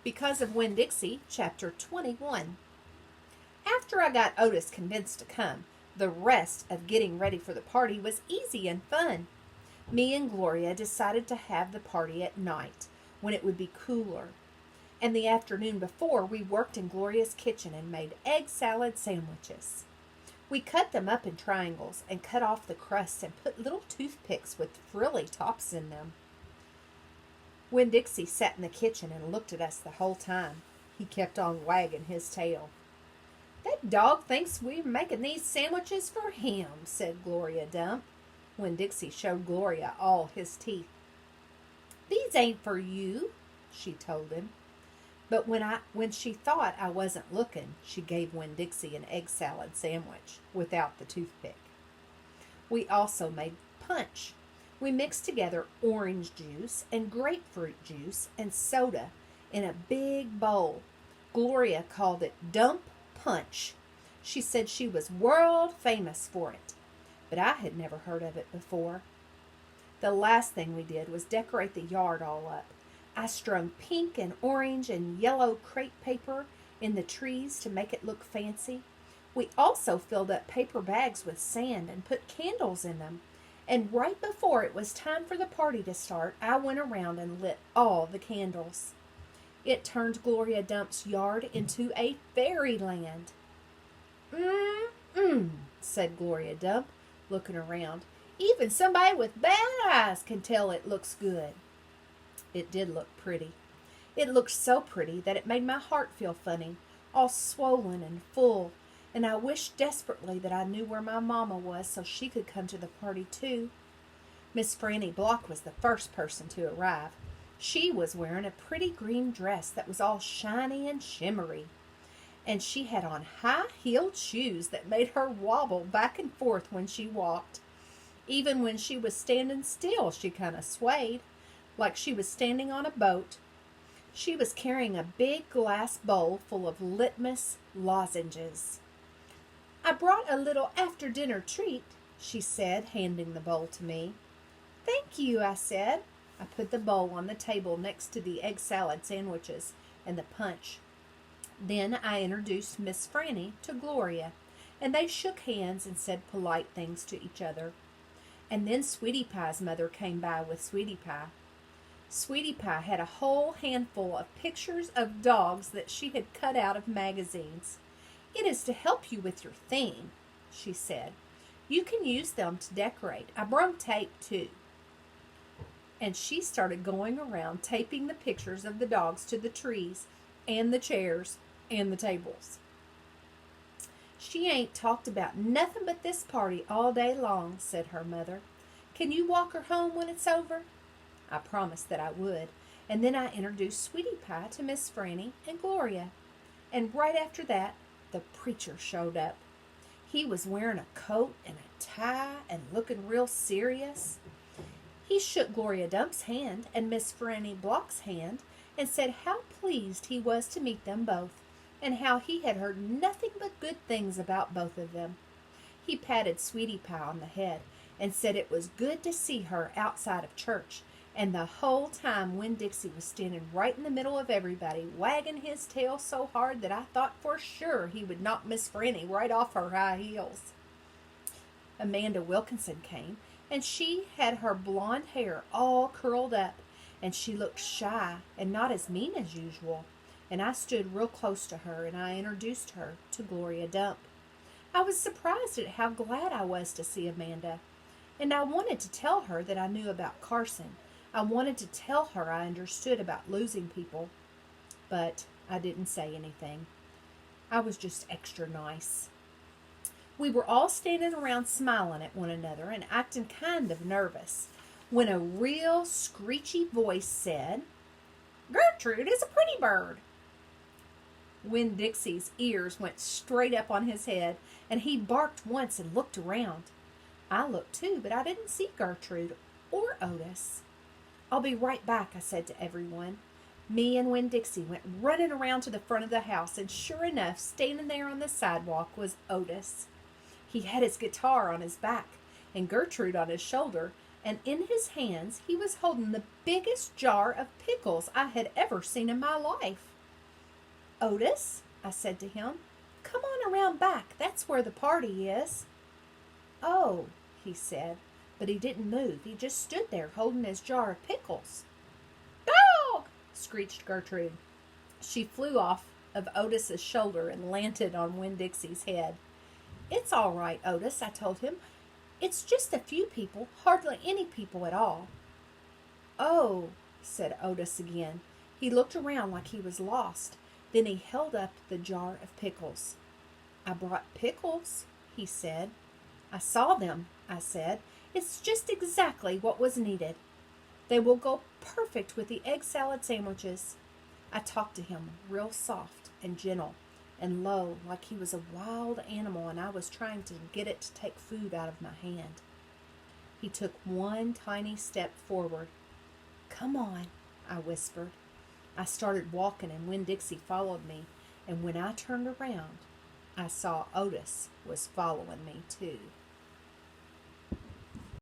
Because of Winn-Dixie, Chapter 21. After I got Otis convinced to come, the rest of getting ready for the party was easy and fun. Me and Gloria decided to have the party at night, when it would be cooler. And the afternoon before, we worked in Gloria's kitchen and made egg salad sandwiches. We cut them up in triangles and cut off the crusts and put little toothpicks with frilly tops in them. Winn-Dixie sat in the kitchen and looked at us the whole time. He kept on wagging his tail. "That dog thinks we're making these sandwiches for him," said Gloria Dump, when Dixie showed Gloria all his teeth. "These ain't for you," she told him. But when she thought I wasn't looking, she gave Winn-Dixie an egg salad sandwich without the toothpick. We also made punch. We mixed together orange juice and grapefruit juice and soda in a big bowl. Gloria called it Dump Punch. She said she was world famous for it, but I had never heard of it before. The last thing we did was decorate the yard all up. I strung pink and orange and yellow crepe paper in the trees to make it look fancy. We also filled up paper bags with sand and put candles in them. And right before it was time for the party to start, I went around and lit all the candles. It turned Gloria Dump's yard into a fairyland. Said Gloria Dump, looking around. "Even somebody with bad eyes can tell it looks good." It did look pretty. It looked so pretty that it made my heart feel funny, all swollen and full, and I wished desperately that I knew where my mama was so she could come to the party too. Miss Franny Block was the first person to arrive. She was wearing a pretty green dress that was all shiny and shimmery, and she had on high-heeled shoes that made her wobble back and forth when she walked. Even when she was standing still, she kind of swayed, like she was standing on a boat. She was carrying a big glass bowl full of litmus lozenges. "I brought a little after-dinner treat," she said, handing the bowl to me. "Thank you," I said. I put the bowl on the table next to the egg salad sandwiches and the punch. Then I introduced Miss Franny to Gloria, and they shook hands and said polite things to each other. And then Sweetie Pie's mother came by with Sweetie Pie. Sweetie Pie had a whole handful of pictures of dogs that she had cut out of magazines. "It is to help you with your theme," she said. "You can use them to decorate. I brung tape, too." And she started going around taping the pictures of the dogs to the trees and the chairs and the tables. "She ain't talked about nothing but this party all day long," said her mother. "Can you walk her home when it's over?" I promised that I would, and then I introduced Sweetie Pie to Miss Franny and Gloria. And right after that, the preacher showed up. He was wearing a coat and a tie and looking real serious. He shook Gloria Dump's hand and Miss Franny Block's hand and said how pleased he was to meet them both, and how he had heard nothing but good things about both of them. He patted Sweetie Pie on the head and said it was good to see her outside of church, and the whole time Winn-Dixie was standing right in the middle of everybody, wagging his tail so hard that I thought for sure he would knock Miss Franny right off her high heels. Amanda Wilkinson came, and she had her blonde hair all curled up, and she looked shy and not as mean as usual, and I stood real close to her, and I introduced her to Gloria Dump. I was surprised at how glad I was to see Amanda, and I wanted to tell her that I knew about Carson. I wanted to tell her I understood about losing people, but I didn't say anything. I was just extra nice. We were all standing around smiling at one another and acting kind of nervous when a real screechy voice said, "Gertrude is a pretty bird." Winn-Dixie's ears went straight up on his head, and he barked once and looked around. I looked too, but I didn't see Gertrude or Otis. "I'll be right back," I said to everyone. Me and Winn-Dixie went running around to the front of the house, and sure enough, standing there on the sidewalk was Otis. He had his guitar on his back and Gertrude on his shoulder, and in his hands he was holding the biggest jar of pickles I had ever seen in my life. "Otis," I said to him, "come on around back. That's where the party is." "Oh," he said, but he didn't move. He just stood there holding his jar of pickles. "Dog!" screeched Gertrude. She flew off of Otis's shoulder and landed on Winn-Dixie's head. "It's all right, Otis," I told him. "It's just a few people, hardly any people at all." "Oh," said Otis again. He looked around like he was lost. Then he held up the jar of pickles. "I brought pickles," he said. "I saw them," I said. "It's just exactly what was needed. They will go perfect with the egg salad sandwiches." I talked to him real soft and gentle and low, like he was a wild animal and I was trying to get it to take food out of my hand. He took one tiny step forward. "Come on," I whispered. I started walking and Winn-Dixie followed me, and when I turned around, I saw Otis was following me too.